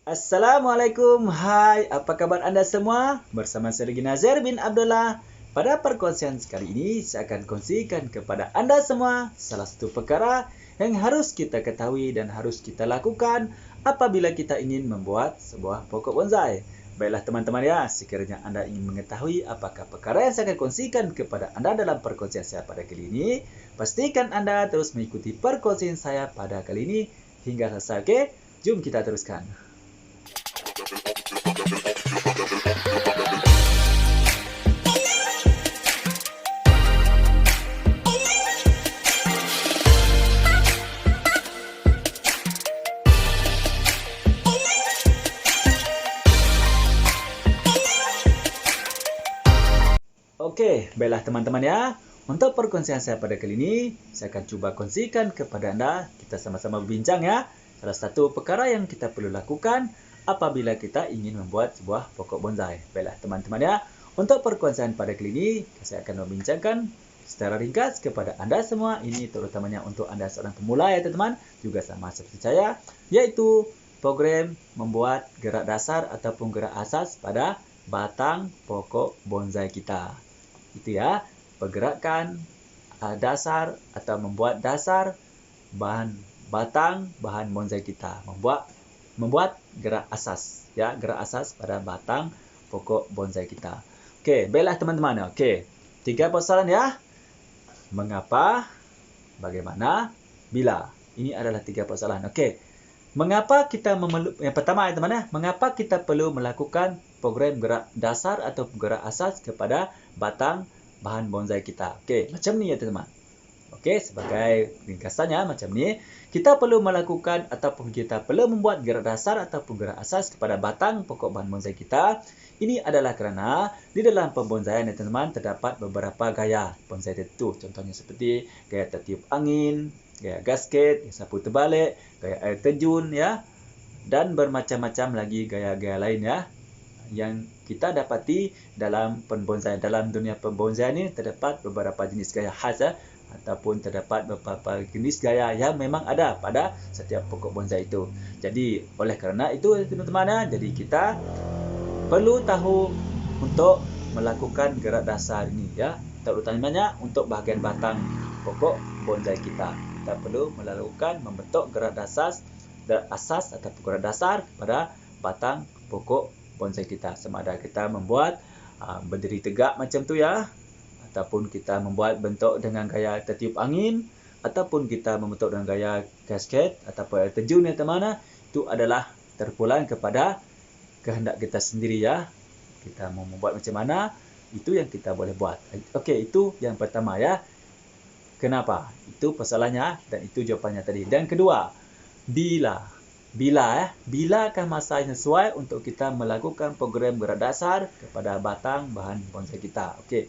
Assalamualaikum, hai, apa kabar Anda semua? Bersama saya lagi Nazir bin Abdullah. Pada perkongsian kali ini, saya akan kongsikan kepada Anda semua salah satu perkara yang harus kita ketahui dan harus kita lakukan apabila kita ingin membuat sebuah pokok bonsai. Baiklah teman-teman ya, sekiranya Anda ingin mengetahui apakah perkara yang saya akan kongsikan kepada Anda dalam perkongsian saya pada kali ini, pastikan Anda terus mengikuti perkongsian saya pada kali ini hingga selesai, oke? Jom kita teruskan. Oke, baiklah teman-teman ya. Untuk perkongsian saya pada kali ini, saya akan cuba kongsikan kepada Anda. Kita sama-sama berbincang ya. Salah satu perkara yang kita perlu lakukan apabila kita ingin membuat sebuah pokok bonsai. Baiklah teman-teman ya. Untuk perkongsian pada kali ini, saya akan membincangkan secara ringkas kepada Anda semua. Ini terutamanya untuk Anda seorang pemula ya teman-teman. Juga sama seperti saya. Yaitu program membuat gerak dasar ataupun gerak asas pada batang pokok bonsai kita. Itu ya, pergerakan dasar atau membuat dasar batang bahan bonsai kita, membuat gerak asas ya, gerak asas pada batang pokok bonsai kita. Okey, baiklah teman-teman. Okey. 3 persoalan ya. Mengapa, bagaimana, bila. Ini adalah 3 persoalan. Okey. Mengapa kita yang pertama ya teman-teman, mengapa kita perlu melakukan program gerak dasar atau gerak asas kepada batang bahan bonsai kita? Okey, macam ni ya teman-teman. Okey, sebagai ringkasannya macam ni, kita perlu melakukan ataupun kita perlu membuat gerak dasar ataupun gerak asas kepada batang pokok bahan bonsai kita. Ini adalah kerana di dalam pembonsaian ya teman-teman terdapat beberapa gaya bonsai tertentu. Contohnya seperti gaya tertiup angin, gaya gasket, sapu terbalik, gaya air terjun ya, dan bermacam-macam lagi gaya-gaya lain ya yang kita dapati dalam pembonsaian. Dalam dunia pembonsaian ini terdapat beberapa jenis gaya khas ya, ataupun terdapat beberapa jenis gaya yang memang ada pada setiap pokok bonsai itu. Jadi oleh kerana itu teman-teman ya, jadi kita perlu tahu untuk melakukan gerak dasar ini ya, terutamanya untuk bahagian batang pokok bonsai kita. Kita perlu melakukan membentuk gerak asas atau gerak dasar pada batang pokok bonsai kita. Sama ada kita membuat berdiri tegak macam tu ya, ataupun kita membuat bentuk dengan gaya tertiup angin, ataupun kita membentuk dengan gaya gasket ataupun air terjun ya teman-teman. Itu adalah terpulang kepada kehendak kita sendiri ya. Kita mau membuat macam mana, itu yang kita boleh buat. Okey, itu yang pertama ya. Kenapa? Itu persoalannya dan itu jawapannya tadi. Dan kedua, bilakah masa yang sesuai untuk kita melakukan program gerak dasar kepada batang bahan bonsai kita? Okey.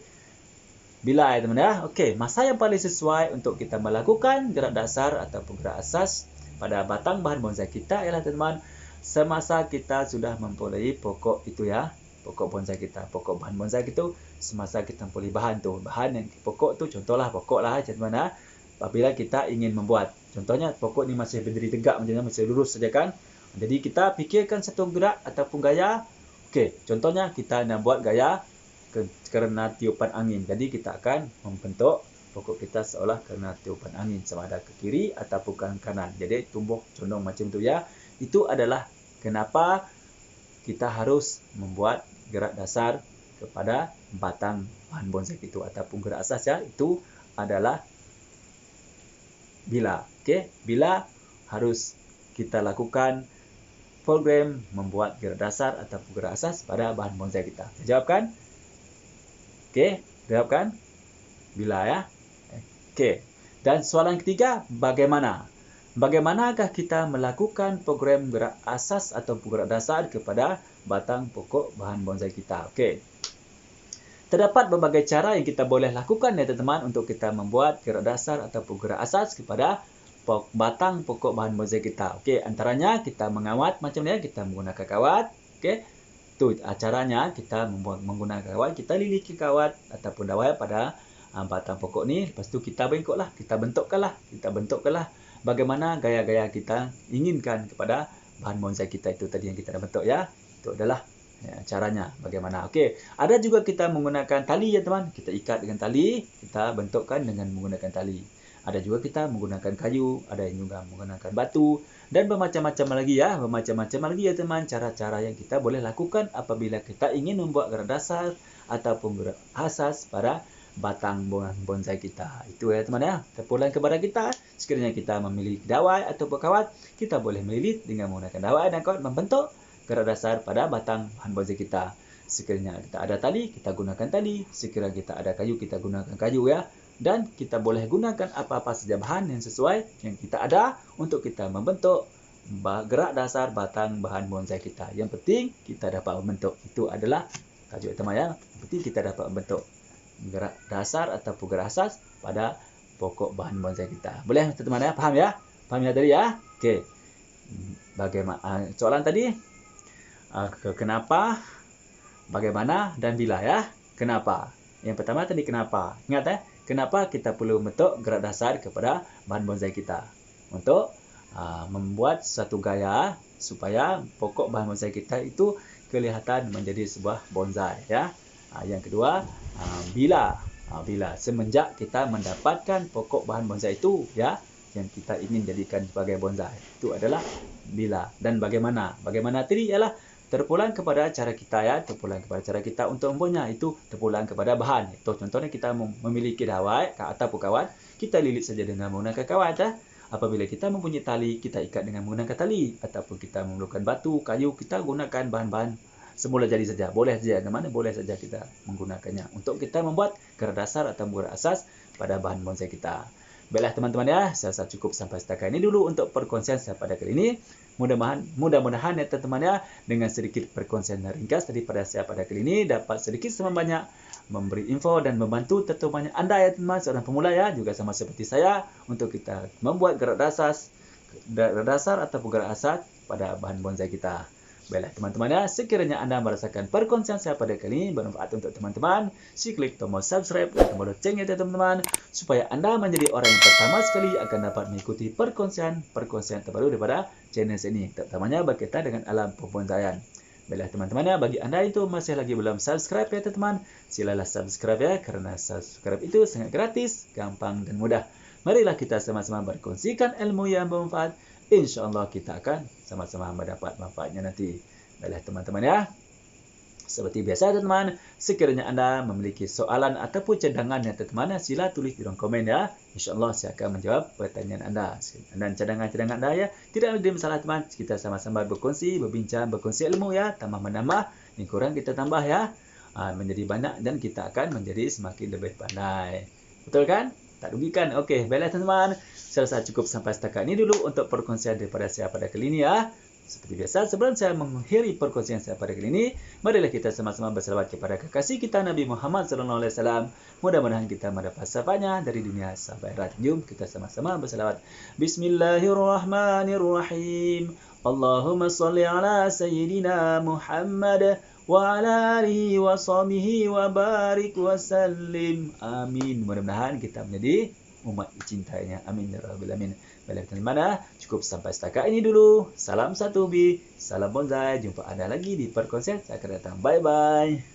Bila ya teman ya? Okey, masa yang paling sesuai untuk kita melakukan gerak dasar ataupun gerak asas pada batang bahan bonsai kita ialah teman, semasa kita sudah mempunyai pokok itu ya. Pokok bonsai kita, pokok bahan bonsai itu semasa kita mempunyai bahan tu. Bahan yang pokok tu contohlah pokok lah macam mana. Apabila kita ingin membuat, contohnya pokok ni masih berdiri tegak macam ni, masih lurus saja kan. Jadi kita fikirkan satu gerak ataupun gaya. Okey, contohnya kita nak buat gaya kerana tiupan angin. Jadi kita akan membentuk pokok kita seolah kerana tiupan angin, sama ada ke kiri ataupun ke kanan. Jadi tumbuh condong macam tu ya. Itu adalah kenapa kita harus membuat gerak dasar kepada batang bahan bonsai itu ataupun gerak asas ya. Itu adalah bila. Okey, bila harus kita lakukan program membuat gerak dasar ataupun gerak asas pada bahan bonsai kita. Jawabkan? Okey, jawabkan? Bila ya. Okey. Dan soalan ketiga, bagaimana? Bagaimanakah kita melakukan program gerak asas atau gerak dasar kepada batang pokok bahan bonsai kita? Okey. Terdapat berbagai cara yang kita boleh lakukan ya teman-teman untuk kita membuat gerak dasar atau gerak asas kepada batang pokok bahan bonsai kita. Okey, antaranya kita mengawat macam ni, kita menggunakan kawat. Okey. Tu caranya kita menggunakan kawat, kita liliki kawat ataupun dawai pada batang pokok ni. Lepas tu kita bentukkanlah bagaimana gaya-gaya kita inginkan kepada bahan bonsai kita itu tadi yang kita dah bentuk ya. Itu adalah caranya bagaimana. Okey, ada juga kita menggunakan tali ya teman. Kita ikat dengan tali, kita bentukkan dengan menggunakan tali. Ada juga kita menggunakan kayu, ada yang juga menggunakan batu dan bermacam-macam lagi ya, teman cara-cara yang kita boleh lakukan apabila kita ingin membuat gerak dasar ataupun gerak asas pada batang bonsai kita. Itu ya teman ya. Terpulang kepada kita, sekiranya kita memiliki dawai atau kawat, kita boleh melilit dengan menggunakan dawai dan kawat membentuk gerak dasar pada batang bahan bonsai kita. Sekiranya kita ada tali, kita gunakan tali. Sekiranya kita ada kayu, kita gunakan kayu ya. Dan kita boleh gunakan apa-apa saja bahan yang sesuai yang kita ada untuk kita membentuk gerak dasar batang bahan bonsai kita. Yang penting kita dapat membentuk. Itu adalah tajuk utama ya. Yang penting kita dapat membentuk gerak dasar atau gerak asas pada pokok bahan bonsai kita. Boleh teman-teman ya? Faham ya? Faham ya tadi ya? Okey. Bagaimana soalan tadi? Kenapa, bagaimana dan bila ya? Kenapa? Yang pertama tadi kenapa? Ingat ya? Kenapa kita perlu membentuk gerak dasar kepada bahan bonsai kita? Untuk membuat satu gaya supaya pokok bahan bonsai kita itu kelihatan menjadi sebuah bonsai ya. Yang kedua, bila semenjak kita mendapatkan pokok bahan bonsai itu ya yang kita ingin jadikan sebagai bonsai. Itu adalah bila dan bagaimana. Bagaimana tadi ialah terpulang kepada cara kita ya, terpulang kepada cara kita untuk mempunyai itu terpulang kepada bahan. Contohnya kita memiliki dawai ataupun kawat, kita lilit saja dengan menggunakan kawat ya. Apabila kita mempunyai tali, kita ikat dengan menggunakan tali ataupun kita memerlukan batu, kayu, kita gunakan bahan-bahan semula jadi saja. Boleh saja, mana boleh saja kita menggunakannya untuk kita membuat gerak dasar atau gerak asas pada bahan bonsai kita. Baiklah teman-teman ya, saya rasa cukup sampai setakat ini dulu untuk perkongsian saya pada kali ini. Mudah-mudahan ya teman-teman ya, dengan sedikit perkongsian ringkas daripada saya pada kali ini dapat sedikit sama banyak memberi info dan membantu teman-teman Anda ya teman, seorang pemula ya, juga sama seperti saya untuk kita membuat gerak dasar atau gerak asas pada bahan bonsai kita. Baiklah teman-teman ya, sekiranya Anda merasakan perkongsian saya pada kali ini bermanfaat untuk teman-teman, klik tombol subscribe dan tombol lonceng ya teman-teman, supaya Anda menjadi orang yang pertama sekali akan dapat mengikuti perkongsian terbaru daripada channel ini, terutamanya berkaitan dengan alam pembonsaian. Baiklah teman-teman ya, bagi Anda itu masih lagi belum subscribe ya teman-teman, silalah subscribe ya, karena subscribe itu sangat gratis, gampang dan mudah. Marilah kita sama-sama berkongsikan ilmu yang bermanfaat. InsyaAllah kita akan sama-sama mendapat manfaatnya nanti. Baiklah teman-teman ya. Seperti biasa teman-teman, sekiranya Anda memiliki soalan ataupun cadangan ya teman-teman, sila tulis di ruang komen ya. InsyaAllah saya akan menjawab pertanyaan Anda. Dan cadangan-cadangan Anda ya, tidak ada masalah teman. Kita sama-sama berkongsi, berbincang, berkongsi ilmu ya. Tambah-menambah, yang kurang kita tambah ya. Menjadi banyak dan kita akan menjadi semakin lebih pandai. Betul kan? Tak rugikan. Okey, baiklah teman-teman. Saya rasa cukup sampai setakat ini dulu untuk perkongsian daripada saya pada kali ini ya. Seperti biasa, sebelum saya mengakhiri perkongsian saya pada kali ini, marilah kita sama-sama berselawat kepada kekasih kita Nabi Muhammad SAW. Mudah-mudahan kita mendapat syafaatnya dari dunia sampai akhirat. Jom kita sama-sama berselawat. Bismillahirrahmanirrahim. Allahumma salli ala Sayyidina Muhammad wa ala alihi wa sahbihi wa barik wa sallim. Amin. Mudah-mudahan kita menjadi umat cintanya. Amin ya rabbal alamin. Baiklah teman-teman, cukup sampai setakat ini dulu. Salam satu bi, salam bonsai. Jumpa Anda lagi di perkongsian saya akan datang. Bye bye.